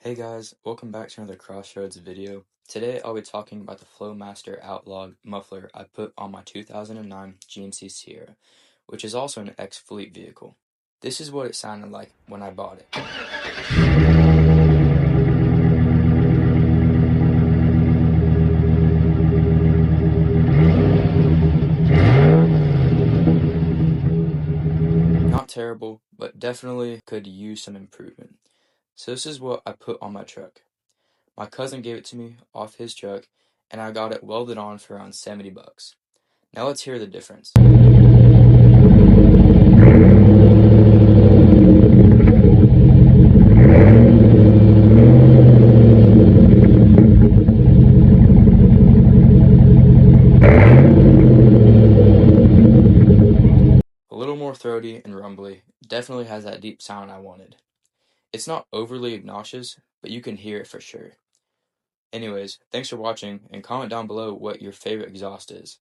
Hey guys, welcome back to another Crossroads video. Today I'll be talking about the Flowmaster Outlaw muffler I put on my 2009 GMC Sierra, which is also an ex-fleet vehicle. This is what it sounded like when I bought it. Not terrible, but definitely could use some improvement. So this is what I put on my truck. My cousin gave it to me off his truck, and I got it welded on for around 70 bucks. Now let's hear the difference. A little more throaty and rumbly, definitely has that deep sound I wanted. It's not overly obnoxious, but you can hear it for sure. Anyways, thanks for watching, and comment down below what your favorite exhaust is.